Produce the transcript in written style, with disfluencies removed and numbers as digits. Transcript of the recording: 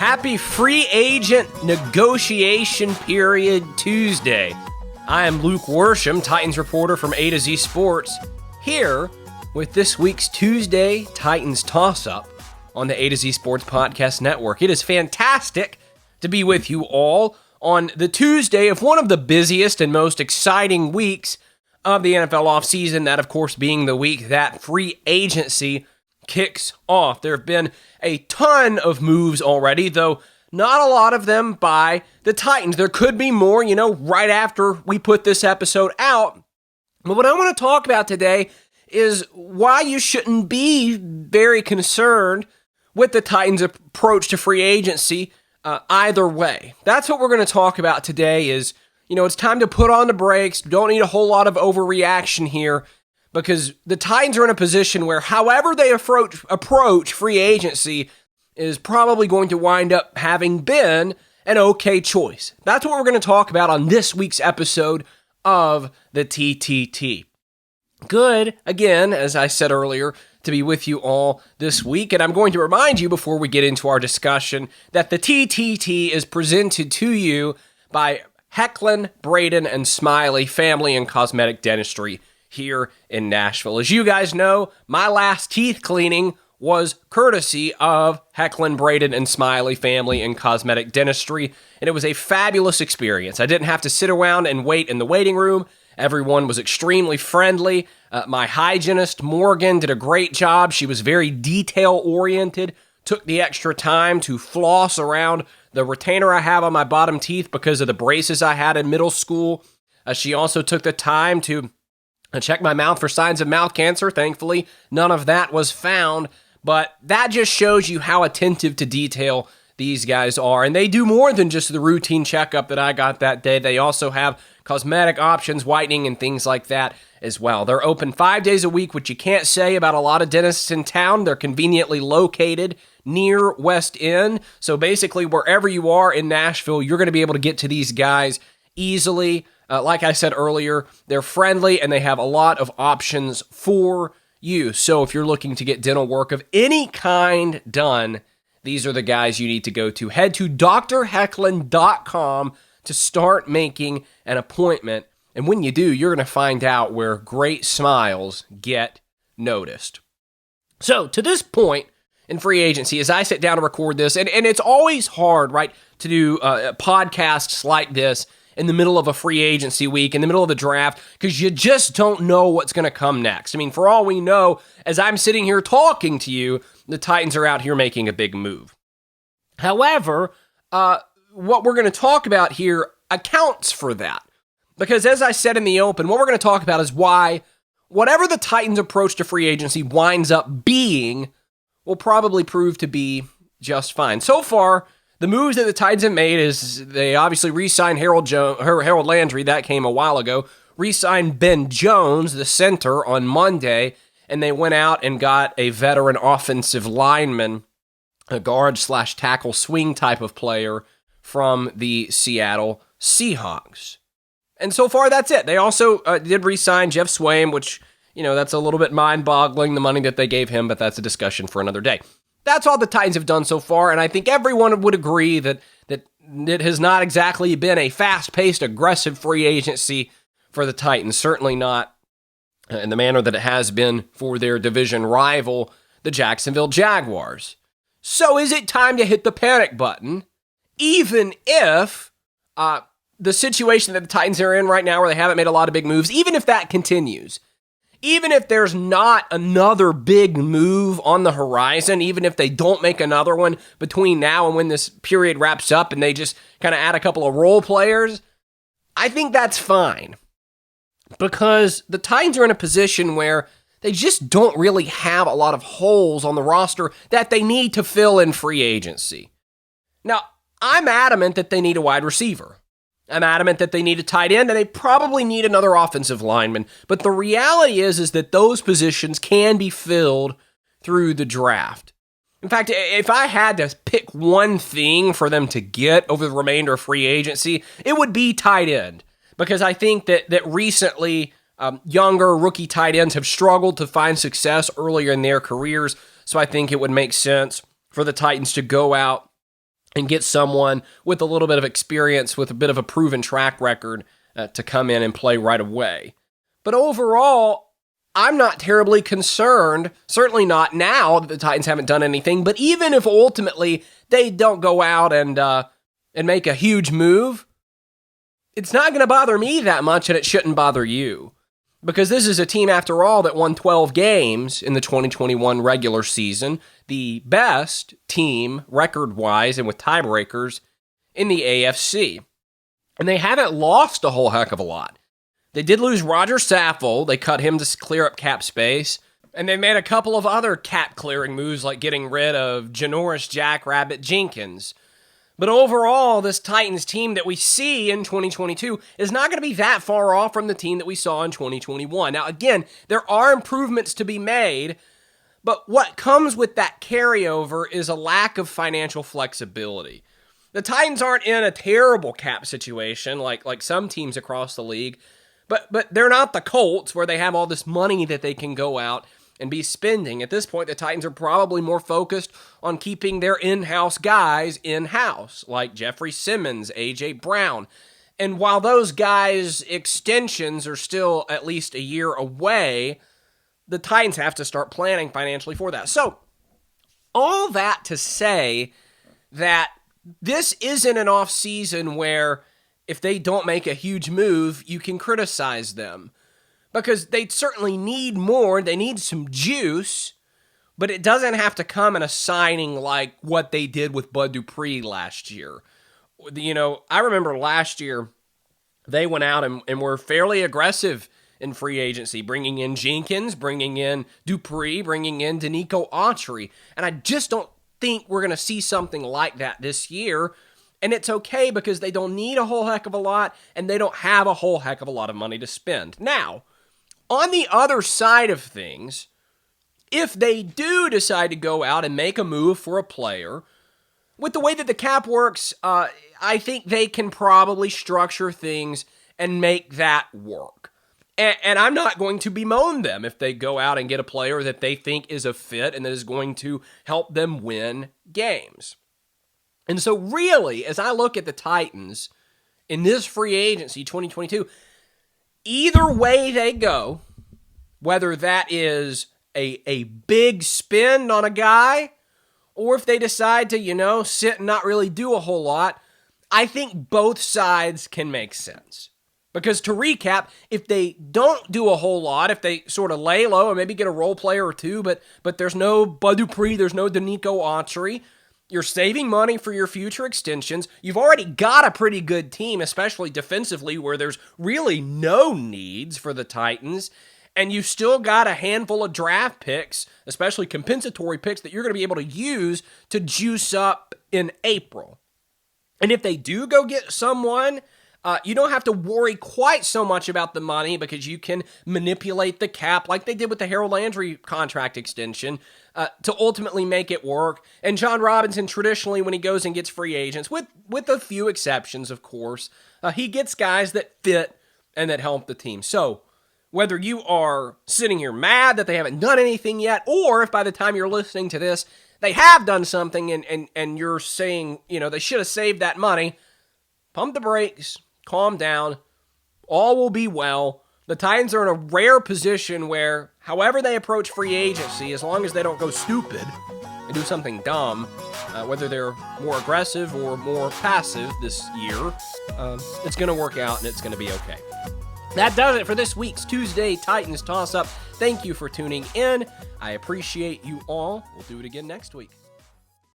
Happy free agent negotiation period Tuesday. I am Luke Worsham, Titans reporter from A to Z Sports, here with this week's Tuesday Titans Tossup on the A to Z Sports Podcast Network. It is fantastic to be with you all on the Tuesday of one of the busiest and most exciting weeks of the NFL offseason, that of course being the week that free agency kicks off. There have been a ton of moves already, though not a lot of them by the Titans. There could be more, right after we put this episode out. But what I want to talk about today is why you shouldn't be very concerned with the Titans' approach to free agency either way. That's what we're going to talk about today is, it's time to put on the brakes. Don't need a whole lot of overreaction here, because the Titans are in a position where however they approach free agency is probably going to wind up having been an okay choice. That's what we're going to talk about on this week's episode of the TTT. Good, again, as I said earlier, to be with you all this week. And I'm going to remind you before we get into our discussion that the TTT is presented to you by Hecklin, Braden, and Smiley Family and Cosmetic Dentistry here in Nashville. As you guys know, my last teeth cleaning was courtesy of Hecklin, Braden, and Smiley Family and Cosmetic Dentistry, and it was a fabulous experience. I didn't have to sit around and wait in the waiting room. Everyone was extremely friendly. My hygienist, Morgan, did a great job. She was very detail-oriented, took the extra time to floss around the retainer I have on my bottom teeth because of the braces I had in middle school. She also took the time to check my mouth for signs of mouth cancer. Thankfully, none of that was found, but that just shows you how attentive to detail these guys are, and they do more than just the routine checkup that I got that day. They also have cosmetic options, whitening, and things like that as well. They're open 5 days a week, which you can't say about a lot of dentists in town. They're conveniently located near West End, so basically wherever you are in Nashville, you're going to be able to get to these guys easily. Like I said earlier, they're friendly and they have a lot of options for you. So if you're looking to get dental work of any kind done, these are the guys you need to go to. Head to drhecklin.com to start making an appointment. And when you do, you're going to find out where great smiles get noticed. So to this point in free agency, as I sit down to record this, and it's always hard, right, to do podcasts like this in the middle of a free agency week, in the middle of the draft, because you just don't know what's going to come next. I mean, for all we know, as I'm sitting here talking to you, the Titans are out here making a big move. However, what we're going to talk about here accounts for that. Because as I said in the open, what we're going to talk about is why whatever the Titans' approach to free agency winds up being will probably prove to be just fine. So far, the moves that the Titans have made is they obviously re-signed Harold Landry, that came a while ago, re-signed Ben Jones, the center, on Monday, and they went out and got a veteran offensive lineman, a guard/tackle swing type of player from the Seattle Seahawks. And so far, that's it. They also did re-sign Jeff Swaim, which, that's a little bit mind-boggling, the money that they gave him, but that's a discussion for another day. That's all the Titans have done so far, and I think everyone would agree that it has not exactly been a fast-paced, aggressive free agency for the Titans. Certainly not in the manner that it has been for their division rival, the Jacksonville Jaguars. So is it time to hit the panic button, even if the situation that the Titans are in right now, where they haven't made a lot of big moves, even if that continues? Even if there's not another big move on the horizon, even if they don't make another one between now and when this period wraps up and they just kind of add a couple of role players, I think that's fine. Because the Titans are in a position where they just don't really have a lot of holes on the roster that they need to fill in free agency. Now, I'm adamant that they need a wide receiver. I'm adamant that they need a tight end, and they probably need another offensive lineman. But the reality is that those positions can be filled through the draft. In fact, if I had to pick one thing for them to get over the remainder of free agency, it would be tight end. Because I think that recently, younger rookie tight ends have struggled to find success earlier in their careers. So I think it would make sense for the Titans to go out and get someone with a little bit of experience, with a bit of a proven track record to come in and play right away. But overall, I'm not terribly concerned, certainly not now that the Titans haven't done anything, but even if ultimately they don't go out and make a huge move, it's not going to bother me that much, and it shouldn't bother you. Because this is a team, after all, that won 12 games in the 2021 regular season, the best team record-wise and with tiebreakers in the AFC. And they haven't lost a whole heck of a lot. They did lose Roger Saffold. They cut him to clear up cap space. And they made a couple of other cap-clearing moves, like getting rid of Janoris Jackrabbit Jenkins. But overall, this Titans team that we see in 2022 is not going to be that far off from the team that we saw in 2021. Now, again, there are improvements to be made, but what comes with that carryover is a lack of financial flexibility. The Titans aren't in a terrible cap situation like some teams across the league, but they're not the Colts where they have all this money that they can go out and be spending. At this point, the Titans are probably more focused on keeping their in-house guys in-house, like Jeffrey Simmons, A.J. Brown. And while those guys' extensions are still at least a year away, the Titans have to start planning financially for that. So, all that to say that this isn't an offseason where if they don't make a huge move, you can criticize them. Because they certainly need more, they need some juice, but it doesn't have to come in a signing like what they did with Bud Dupree last year. You know, I remember last year, they went out and were fairly aggressive in free agency, bringing in Jenkins, bringing in Dupree, bringing in Danico Autry. And I just don't think we're going to see something like that this year. And it's okay because they don't need a whole heck of a lot, and they don't have a whole heck of a lot of money to spend. Now, on the other side of things, if they do decide to go out and make a move for a player, with the way that the cap works, I think they can probably structure things and make that work. And I'm not going to bemoan them if they go out and get a player that they think is a fit and that is going to help them win games. And so really, as I look at the Titans in this free agency 2022, either way they go, whether that is a big spend on a guy, or if they decide to, sit and not really do a whole lot, I think both sides can make sense. Because to recap, if they don't do a whole lot, if they sort of lay low and maybe get a role player or two, but there's no Bud Dupree, there's no Danico Autry, you're saving money for your future extensions. You've already got a pretty good team, especially defensively, where there's really no needs for the Titans. And you've still got a handful of draft picks, especially compensatory picks, that you're going to be able to use to juice up in April. And if they do go get someone, you don't have to worry quite so much about the money because you can manipulate the cap like they did with the Harold Landry contract extension to ultimately make it work. And John Robinson, traditionally, when he goes and gets free agents, with a few exceptions, of course, he gets guys that fit and that help the team. So whether you are sitting here mad that they haven't done anything yet, or if by the time you're listening to this, they have done something and you're saying, they should have saved that money, pump the brakes, calm down, all will be well. The Titans are in a rare position where, however they approach free agency, as long as they don't go stupid and do something dumb, whether they're more aggressive or more passive this year, it's going to work out and it's going to be okay. That does it for this week's Tuesday Titans Tossup. Thank you for tuning in. I appreciate you all. We'll do it again next week.